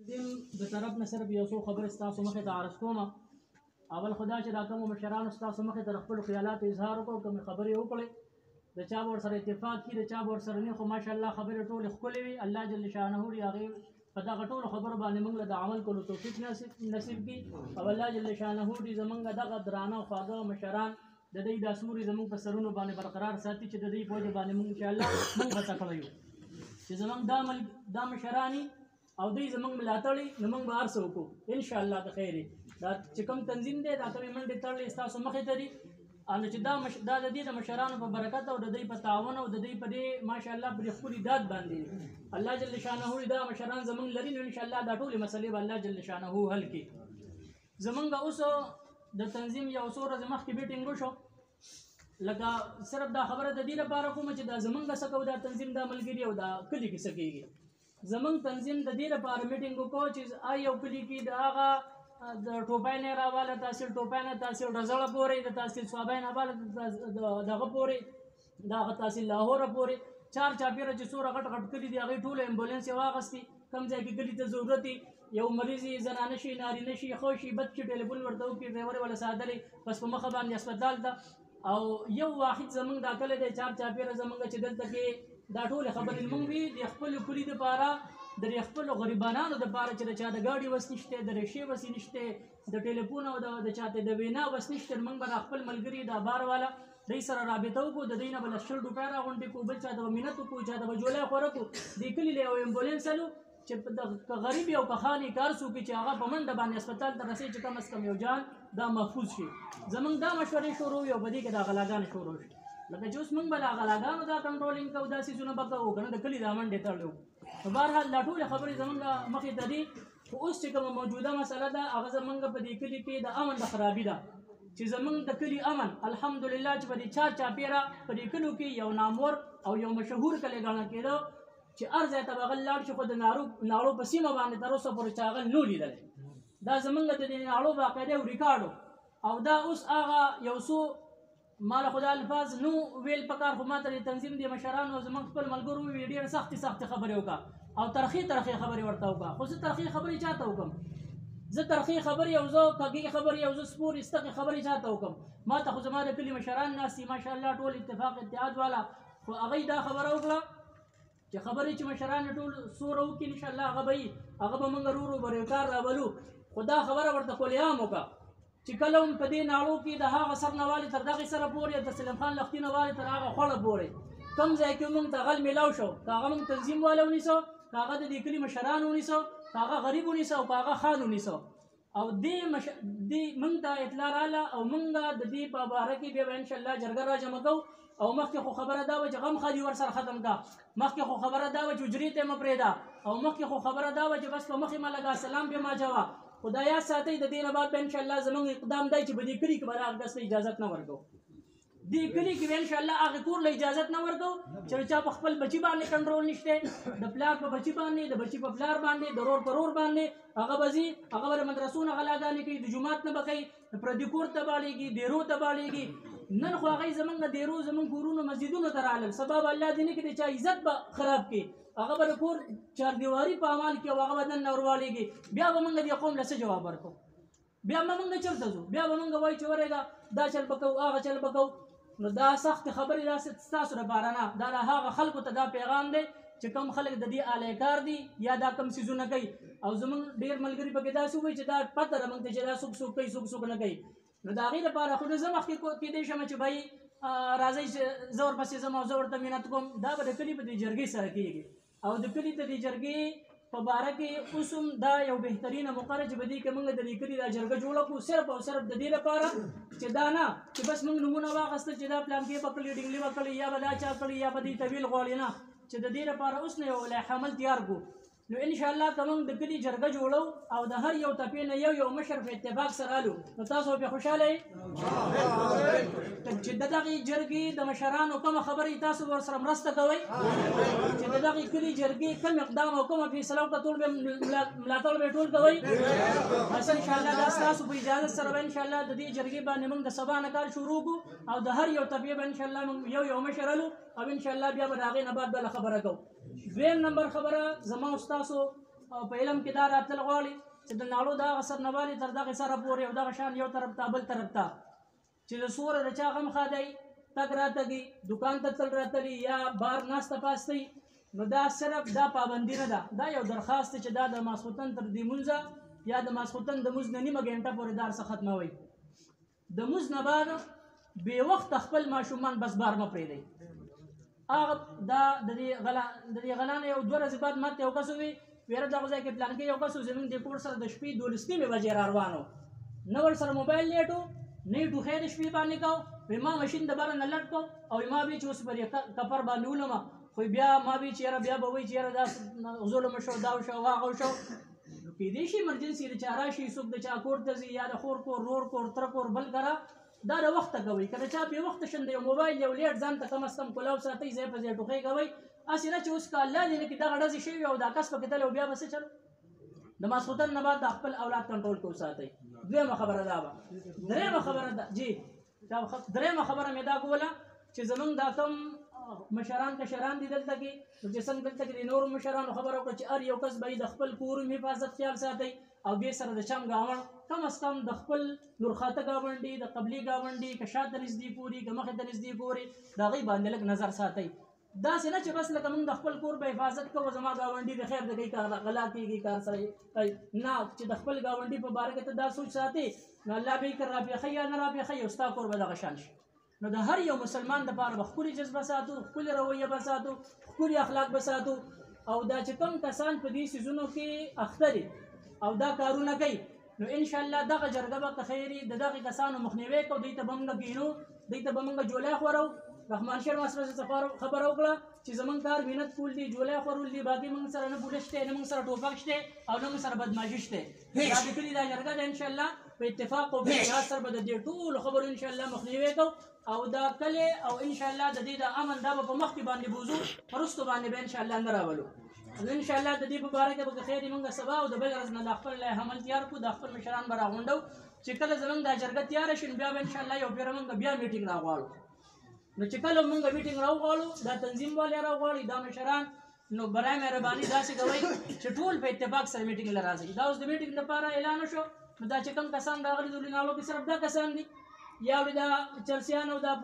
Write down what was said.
د طرف نه صرف یو څو خبرې ستاسو مخې ته عرض کوم. اول خدا چې دا کومو مشرانو ستاسو مخې ته خپلو خیالاتو اظهار وکړو، کومې خبرې وکړې، د چا به ورسره اتفاق کړي، د چا به ورسره نه، خو ماشاءالله خبرې ټولې ښکلې وي. الله جل شانه دې هغې په دغه ټولو خبرو باندې موږ له د عمل کولو توفیق نصیب کړي، او الله جل شانه دې زموږ دغه درانه او خواږه مشران د دوی دا سوري زموږ په سرونو باندې برقرار ساتي، چې د دوی په وجه باندې موږ انشاءالله موږ هڅه کړی یو چې زموږ دا مشران او دوی زموږ ملاتړي، نو موږ به هر څه وکړو انشاءالله د خیر. دا چې کوم تنظیم دی دا کومې منډې تړلې ستاسو مخې ته دي، نو چې دا د دې د مشرانو په برکت او د دوی په تعاون او د دوی په دې ماشاءالله په دې ښکلي داد باندې الله جل شانه دا مشران زموږ لري، نو انشاءالله دا ټولې مسلې به الله جل شانه حل کړي. زموږ اوس د تنظیم یو څو ورځې مخکې میټینګ وشو، لکه صرف دا خبره د دې لپاره کوم چې دا زموږ څه کوو، دا تنظیم دا ملګري او دا کلي کې څه کېږي. زموږ تنظیم د دې لپاره میټینګ وکړو چې یو کلي کې د هغه د ټوپای نه راواله تحصیل ټوپای نه تحصیل رزړه پورې، د تحصیل صوابای نه بالا دغه پورې، د هغه تحصیل لاهوره پورې چار چاپیره چې څومره غټ غټ کلي دي هغې ټولو امبولانس یې واخیستې. کوم ځای کې کلي ته ضرورت وي، یو مریض یې زنانه شي، نارینه شي، ښه شي، بد شي، ټلیفون ورته وکړي، ډرایور یې وله ساتلی بس په مخه باندې هسپتال ته. او یو واحد زموږ دا کلی دی چار چاپیره زموږ چې دلته کې دا ټولې خبرې موږ وي د خپلو کلي دپاره، د خپلو غریبانانو دپاره چې د چا د ګاډي وس نشته، د ریښې وس نشته، د ټلیفون او د چاته د وینا وس نشته، موږ به د خپل ملګري د بار والا دوی سره رابطه وکړو، د دوی نه به 100 روپۍ راغونډې کړو، بل چا ته به منت وکړو، چا ته به جولی خوره کړو، دې کلي له یو امبولانس الو چې که غریب او که خاني کار څوکي چې هغه په منډه باندې هسپتال ته رسوي چې کم از کم یو جان دا محفوظ شي. زموږ دا مشورې شروع وي او په دې کې دا غلاګانې شروع شي، لکه چې اوس موږ به دا غلاګانو دا کنټرولینګ کوو، دا څیزونه به کوو، که نه د کلي دا منډې تړلې وو. نو بهرحال دا ټولې خبرې زموږ مخې ته دي، خو اوس چې کومه موجوده مسله ده هغه زموږ په دې کلي کې د امن د خرابي ده، چې زموږ د کلي امن الحمدلله چې په دې چار چاپیره په دې کلیو کې یو نامور او یو مشهور کلی ګڼل کېده چې هر ځای ته به هغه لاړ شي، خو د ناړو په سیمه باندې تر اوسه پورې چا هغه نه لیدلی. دا زموږ د دې ناړو باقاعده یو ریکارډ او دا اوس هغه یو څو ماله خدا الفاظ نو ویل پکار، خو ما ته د تنظیم د مشرانو زموږ خپل ملګرو وویل ډېرې سختې خبرې وکړه او ترخې خبرې ورته وکړه، خو زه ترخې خبرې چا ته وکړم؟ زه ترخې خبرې او زه کږې خبرې او زه سپورې ستغې خبرې چا ته وکړم؟ ما ته خو زما د کلي مشران ناست دي ماشاءالله ټول اتفاق اتحاد والا، خو هغوی دا خبره وکړه چې خبرې چې مشران ټول سوره وکړي انشاءالله هغه به موږ ورو برکار راولو، خو دا خبره ورته کلیام وکړه چې کله هم په دې ناړو کې د هغه سر نه والې تر دغې سره پورې، د سلیم خان لښتي نه والې تر هغه خوړه پورې کوم ځای کې موږ ته غل میلاو شو، که هغه موږ تنظیم والا ونیسو، که هغه د دې کلي مشران ونیسو، که هغه غریب ونیسو، او که هغه خان ونیسو، او دې موږ ته اطلاع رااله او موږ د دې په باره کې بیا به انشاءالله جرګه را جمع کوو. او مخکې خو خبره دا وه چې غم خدي ورسره ختم کا، مخکې خو خبره دا وه چې حجرې ته یې مه پرېږده، او مخکې خو خبره دا وه چې بس په مخې مه لګه، سلام پې مه اچوه، خو دا یاد ساتئ د دې نه بعد به انشاءالله زموږ اقدام دی چې په دې کلي کې به د هغه کس ته اجازت نه ورکوو، دې کلي کې به انشاءالله هغې کور له اجازت نه ورکوو چې چا په خپل بچي باندې کنټرول نشته، د پلار په بچي باندې، د بچي په پلار باندې، د رور په رور باندې هغه به ځي، هغه به د مدرسو نه غلاګانې کوي، د جومات نه به کوي، د پردي کور ته باړېږي، دیرو ته باړېږي. نن خو هغوی زموږ د دیرو زموږ کورونو مسجدونو ته رالل، سبا به الله دې نه کړي د چا عزت به خراب کړي، هغه به د کور چاردیواري په عمل کې او هغه به دننه ورواړېږي، بیا به موږ دې قوم له څه جواب ورکړو؟ بیا به موږ چېرته ځو؟ بیا به موږ وایو چې ورېږه دا چل به کوو هغه چل به کوو. نو دا سختې خبرې داسې ستاسو لپاره نه، دا د هغه خلکو ته دا پیغام دی چې کوم خلک د دې اعلی کار دي یا دا کوم څیزونه کوي، او زموږ ډېر ملګري پکې داسې ووایي چې دا پته ده موږ ته چې دا څوک کوي څوک نه کوي. نو د هغې لپاره خو زه مخکې کېدی شم چې بهی راځئ چې زه ورپسې ځم او زه ورته منت کوم، دا به د کلي په دې جرګې سره کېږي، او د کلي د دې جرګې په باره کې اوس هم دا یو بهترینه موقع ده چې په دې کې موږ د دې کلي دا جرګه جوړه کړو صرف او صرف د دې لپاره چې دا نه چې بس موږ نومونه واخیستل چې دا پلانکې به کړي، ډنګلي به کړي، یا به دا چا کړي، یا به دې طویل غواړي، نه، چې د دې لپاره اوس نه یو لایحه عمل تیار کړو. نو انشاءالله که موږ د کلي جرګه جوړو او د هر یو تپې نه یو مشر په اتفاق سره الو، نو تاسو پرې خوشحاله یئ چې د دغې جرګې د مشرانو کومه خبرې تاسو ورسره مرسته کوئ، چې د دغې کلي جرګې کوم اقدام او کومه فیصله وکړه ټول به ملاتړ به ټول کوئ. بس انشاءالله دا ستاسو په اجازت سره به انشاءالله د دې جرګې باندې موږ د سبا نه کار شروع کړو، او د هر یو تپې به انشاءالله موږ یو مشر الو، او انشاءالله بیا به د هغې نه بعد بله خبره کوو. دویم نمبر خبره زما او ستاسو په علم کې دا راتل غواړي چې د ناړو دغه سرنوالي تر دغه سره پورې او دغه شان یو طرف ته بل طرف ته چې د سوره د چا غم ښادی تګ راتګي دکان ته تل راتلي یا بار ناسته پاستئ نو دا صرف دا پابندي نه ده دا یو درخواست دی چې دا د ماسخوتن تر دې مونځه یا د ماسخوتن د مونځ نه نیمه ګنټه پورې دا څه ختموئ د مونځ نه بعد بې وخته خپل ماشومان بس بار مه پرېږدئ هغه دا د دې غلا نه یو 2 ورځې بعد ماته یو کس ووي ویره دغه ځای کې پلان کې یو کس زموږ د کور سره د شپې 12 بجې را روان و نه ورسره موبایل نیټ و نه یې ټوخی د شپې باندې کو وایي ما مشین د بره نه لټ کو او ما به چې اوس پر یې کپر باندې ولمه خو بیا ما به چې یاره بیا به وایي چې یاره دا ظلم شو دا شو هغه شو کېدای شي ایمرجنسي د چا راشي څوک د چا کور ته ځي یا د خور کور رور کور تره کور بل کره دا د وخته کوئ که د چا بې وخته شنده یو موبایل یو لیټ ځان ته کم از کم کلاو ساتئ ځای په ځای ټوخی کوئ هسې نه چې اوس که الله دې نه کړي دغه ډزې شوي او دا کس پکې تللی او بیا به څه چلو د ماسخوتن نه بعد د خپل اولاد کنټرول کې وساتئ دویمه خبره دا به درېیمه خبره ده جی درېیمه خبره مې دا کوله چې زمونږ دا کوم مشران کشران دي دلته کې نو چې څنګه دلته کې د نورو مشرانو خبره وکړه چې هر یو کس به د خپل کور حفاظت خیال ساتئ او دې سره د چم ګاونډ کم از کم د خپل لورخاته ګاونډي د قبلي ګاونډي که شاته نږدې پوري که مخې ته نږدې پوري د هغوی باندې لږ نظر ساتئ داسې نه چې بس لکه موږ د خپل کور به حفاظت کوو زما ګاونډي د خیر د کوي کار غلا کېږي کار سره نه چې د خپل ګاونډي په باره کې ته دا سوچ ساتې نو الله به یې که راپېښوي یا نه راپېښوي او ستا کور به دغه شان شي نو د هر یو مسلمان دپاره به ښکلې جذبه ساتو ښکلې رویه به ساتو ښکلي اخلاق به ساتو او دا چې کوم کسان په دې څیزونو کې اخته دي او دا کارونه کوي نو انشاءالله دغه جرګه به که خیر د دغې کسانو مخنیوی کوو دوی ته به موږ کینو دوی ته به موږ جولی خورو رحمان شیر ماسره خبره وکړه چې زمونږ کار محنت کول دي جولی خورول دي باقي موږ سره نه پولیس شته نه موږ سره ټوپک شته او نه موږ سره بدماشي شته دا د کلي دا جرګه ده انشاءالله په اتفاق او په اتحاد سره به د دې ټولو خبرو انشاءالله مخنیوی کوو او دا کلی او انشاءالله د دې د امن دا به په مخکې باندې بوځو وروستو باندې به انشاءالله نه راولو انشاءالله د دې په باره کې به خیر موږ سبا او د بل ورځ نه د خپل حمل تیار کړو د خپل مشران به راغونډو چې کله زموږ دا جرګه تیاره شي نو بیا به انشاءالله یو پیره موږ بیا میټینګ راغواړو نو چې کله موږ میټینګ راوغواړو دا تنظیم والی راوغواړي دا مشران نو برای مهرباني داسې کوئ چې ټول په اتفاق سره میټینګ له راځي دا اوس د میټینګ لپاره اعلان شو نو دا چې کوم کسان راغلي دي نالو کې صرف دا کسان دي یا دا چرسیان او دا